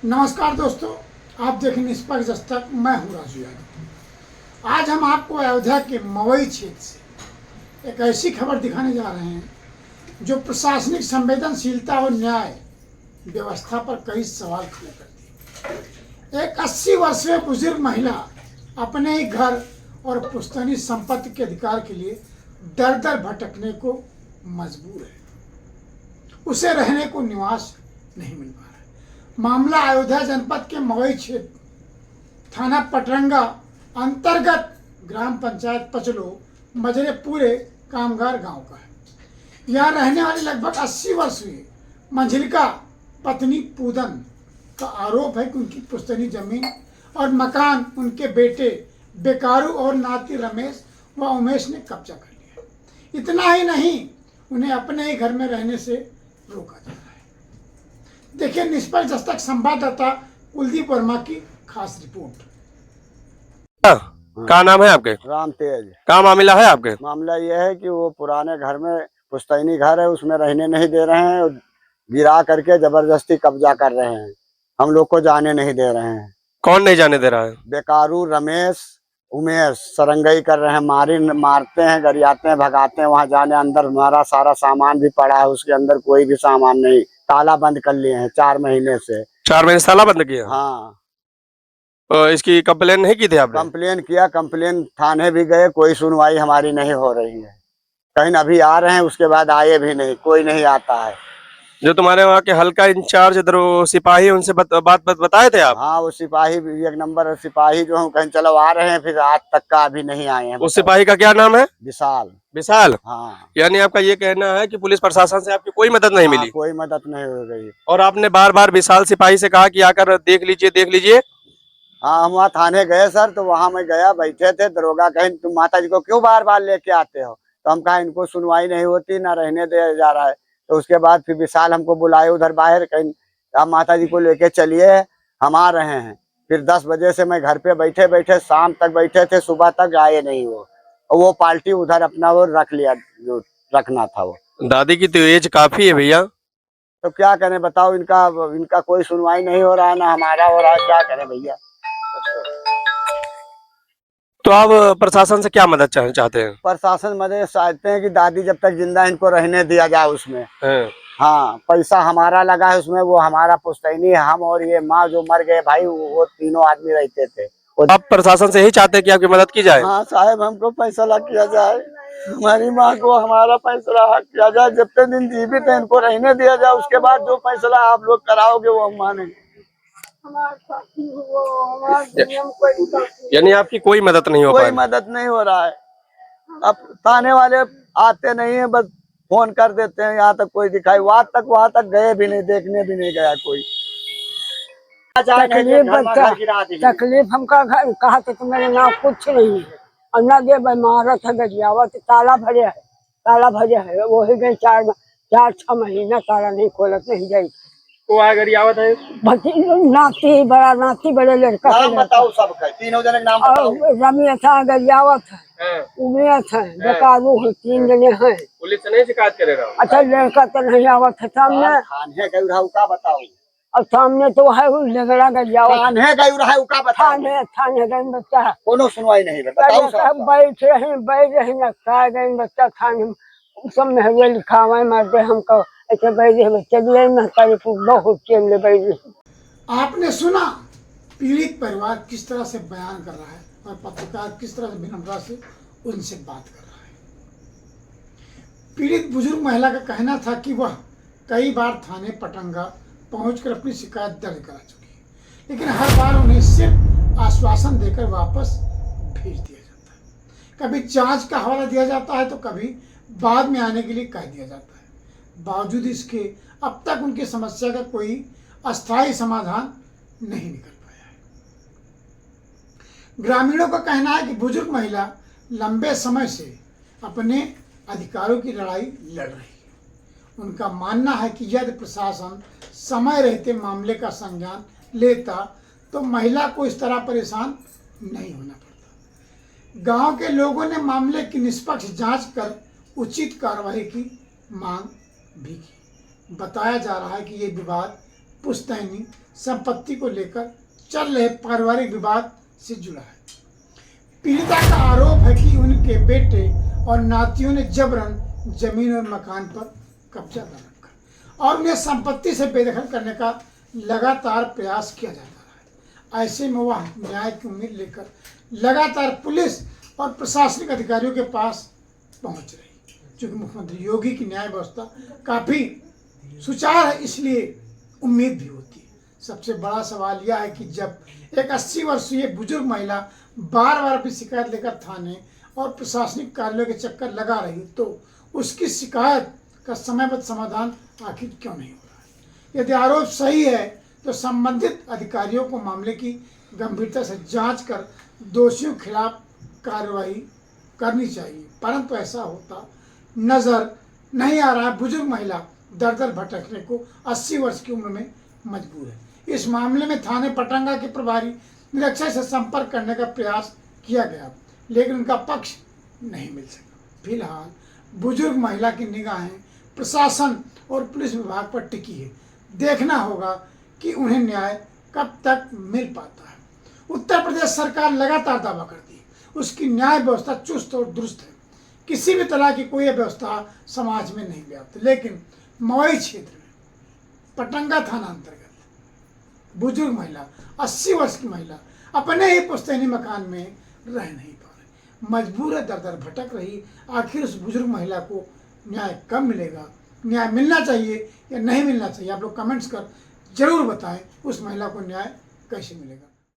नमस्कार दोस्तों, आप देखें निष्पक्ष दस्तक। मैं हूं राजू यादव। आज हम आपको अयोध्या के मवई क्षेत्र से एक ऐसी खबर दिखाने जा रहे हैं जो प्रशासनिक संवेदनशीलता और न्याय व्यवस्था पर कई सवाल खड़े करती है। एक 80 वर्षीय बुजुर्ग महिला अपने ही घर और पुश्तैनी संपत्ति के अधिकार के लिए दर दर भटकने को मजबूर है। उसे रहने को निवास नहीं मिल पा रहा है। मामला अयोध्या जनपद के मवई क्षेत्र थाना पटरंगा अंतर्गत ग्राम पंचायत पचलो मजरे पूरे कामगार गांव का है। यहाँ रहने वाली लगभग 80 वर्षीय मंझिलका पत्नी पूदन का आरोप है कि उनकी पुश्तैनी जमीन और मकान उनके बेटे बेकारू और नाती रमेश व उमेश ने कब्जा कर लिया। इतना ही नहीं, उन्हें अपने ही घर में रहने से रोका जा रहा है। देखिए निष्पक्ष दस्तक संवाददाता कुलदीप वर्मा की खास रिपोर्ट। क्या नाम है आपके? राम तेज। क्या मामला है आपके? मामला ये है कि वो पुराने घर में पुश्तैनी घर है, उसमें रहने नहीं दे रहे हैं और गिरा करके जबरदस्ती कब्जा कर रहे हैं। हम लोग को जाने नहीं दे रहे हैं। कौन नहीं जाने दे रहा है? बेकारू रमेश उमेश सरंगई कर रहे हैं, मारते हैं, गरियाते हैं, भगाते हैं। वहाँ जाने अंदर हमारा सारा सामान भी पड़ा है, उसके अंदर कोई भी सामान नहीं, ताला बंद कर लिए हैं 4 महीने से। 4 महीने से ताला बंद किया? हाँ। तो इसकी कंप्लेन नहीं की थी आपने? कंप्लेन किया, कंप्लेन थाने भी गए, कोई सुनवाई हमारी नहीं हो रही है। कहीं अभी आ रहे हैं, उसके बाद आए भी नहीं, कोई नहीं आता है। जो तुम्हारे वहाँ के हल्का इंचार्ज सिपाही, उनसे बात बताए थे आप? हाँ, वो सिपाही 1 नंबर सिपाही जो हम कहीं चलो आ रहे हैं, फिर आज तक का अभी नहीं आए हैं। उस सिपाही का क्या नाम है? विशाल। विशाल? हाँ। यानी आपका ये कहना है कि पुलिस प्रशासन से आपकी कोई मदद नहीं मिली? कोई मदद नहीं हो गई। और आपने बार बार विशाल सिपाही से कहा कि आकर देख लीजिए देख लीजिए? हाँ, हम वहाँ थाने गए सर, तो वहाँ मैं गया, बैठे थे, दरोगा कहे तुम माता जी को क्यों बार बार लेके आते हो? तो हम कहा इनको सुनवाई नहीं होती, ना रहने दिया जा रहा है। तो उसके बाद फिर विशाल हमको बुलाए उधर बाहर, कहीं आप माता जी को लेके चलिए, हम आ रहे हैं। फिर 10 बजे से मैं घर पे बैठे बैठे शाम तक बैठे थे, सुबह तक आए नहीं वो पार्टी उधर अपना वो रख लिया जो रखना था। वो दादी की तो एज काफी है भैया, तो क्या करें बताओ। इनका कोई सुनवाई नहीं हो रहा है, ना हमारा हो रहा है, क्या करें भैया। तो आप प्रशासन से क्या मदद चाहते हैं? प्रशासन मदद चाहते हैं कि दादी जब तक जिंदा इनको रहने दिया जाए उसमें। हाँ, पैसा हमारा लगा है उसमें, वो हमारा पुश्तैनी है। हम और ये माँ जो मर गए भाई, वो तीनों आदमी रहते थे। आप प्रशासन से ही चाहते हैं कि आपकी मदद की जाए? हाँ साहब, हमको फैसला किया जाए, हमारी माँ को हमारा फैसला किया जाए। जब तक दिन जीवित है इनको रहने दिया जाए, उसके बाद जो फैसला आप लोग कराओगे वो हम मानेंगे। यानी आपकी कोई मदद नहीं हो कोई मदद नहीं हो रहा है। अब थाने वाले आते नहीं है, बस फोन कर देते हैं। यहाँ तक कोई दिखाई, वहाँ तक गए भी नहीं, देखने भी नहीं गया कोई। तकलीफ हमका कहा कि तुम्हारे ना कुछ नहीं है और ना दे इमारत है गजियावत, ताला भरे है वो ही गए 4-6 महीना ताला नहीं खोलत नहीं जाई। वो गरियावत है नाती बड़े लड़का बताओ सबका, तीनों जने नाम बताओ। रमेश है, गरियावत है, उमेश है, बेकारू है, 3 जने हैं। पुलिस से नहीं शिकायत करेगा? अच्छा, लड़का तो नहीं आवत है सामने। बताओ। और सामने तो है झगड़ा गरियावत, थाने गए बच्चा, कोनो सुनवाई नहीं। बैठ रहे लगता गए बच्चा थाने सब में लिखावा मारते हमको ऐसे बैठे चलिए बहुत चल बैठे। आपने सुना पीड़ित परिवार किस तरह से बयान कर रहा है और पत्रकार किस तरह से विनम्रता से उनसे बात कर रहा है। पीड़ित बुजुर्ग महिला का कहना था कि वह कई बार थाने पटरंगा पहुंचकर अपनी शिकायत दर्ज करा चुकी है, लेकिन हर बार उन्हें सिर्फ आश्वासन देकर वापस भेज दिया जाता है। कभी जांच का हवाला दिया जाता है तो कभी बाद में आने के लिए कह दिया जाता है। बावजूद इसके अब तक उनकी समस्या का कोई अस्थायी समाधान नहीं निकल पाया है। ग्रामीणों का कहना है कि बुजुर्ग महिला लंबे समय से अपने अधिकारों की लड़ाई लड़ रही है। उनका मानना है कि यदि प्रशासन समय रहते मामले का संज्ञान लेता तो महिला को इस तरह परेशान नहीं होना पड़ता। गांव के लोगों ने मामले की निष्पक्ष जांच कर उचित कार्रवाई की मांग भी की। बताया जा रहा है कि ये विवाद पुश्तैनी संपत्ति को लेकर चल रहे पारिवारिक विवाद से जुड़ा है। पीड़िता का आरोप है कि उनके बेटे और नातियों ने जबरन जमीन और मकान पर कब्जा कर रखा और उन्हें संपत्ति से बेदखल करने का लगातार प्रयास किया जाता रहा है। ऐसे में वह न्याय की उम्मीद लेकर लगातार पुलिस और प्रशासनिक अधिकारियों के पास पहुंच रही। चूंकि मुख्यमंत्री योगी की न्याय व्यवस्था काफ़ी सुचारू है, इसलिए उम्मीद भी होती है। सबसे बड़ा सवाल यह है कि जब एक 80 वर्षीय बुजुर्ग महिला बार बार अपनी शिकायत लेकर थाने और प्रशासनिक कार्यालय के चक्कर लगा रही, तो उसकी शिकायत का समयबद्ध समाधान आखिर क्यों नहीं हो रहा है? यदि आरोप सही है तो संबंधित अधिकारियों को मामले की गंभीरता से जांच कर दोषियों के खिलाफ कार्रवाई करनी चाहिए, परंतु ऐसा होता नजर नहीं आ रहा है। बुजुर्ग महिला दर दर भटकने को 80 वर्ष की उम्र में मजबूर है। इस मामले में थाने पटंगा के प्रभारी निरीक्षक से संपर्क करने का प्रयास किया गया, लेकिन उनका पक्ष नहीं मिल सका। फिलहाल बुजुर्ग महिला की निगाहें प्रशासन और पुलिस विभाग पर टिकी है। देखना होगा कि उन्हें न्याय कब तक मिल पाता है। उत्तर प्रदेश सरकार लगातार दावा करती है उसकी न्याय व्यवस्था चुस्त और दुरुस्त है, किसी भी तरह की कोई व्यवस्था समाज में नहीं व्याप्त। लेकिन मवई क्षेत्र में पटंगा थाना अंतर्गत बुजुर्ग महिला 80 वर्ष की महिला अपने ही पुश्तैनी मकान में रह नहीं पा रही, मजबूर है, दर दर भटक रही। आखिर उस बुजुर्ग महिला को न्याय कब मिलेगा? न्याय मिलना चाहिए या नहीं मिलना चाहिए? आप लोग कमेंट्स कर जरूर बताएं उस महिला को न्याय कैसे मिलेगा।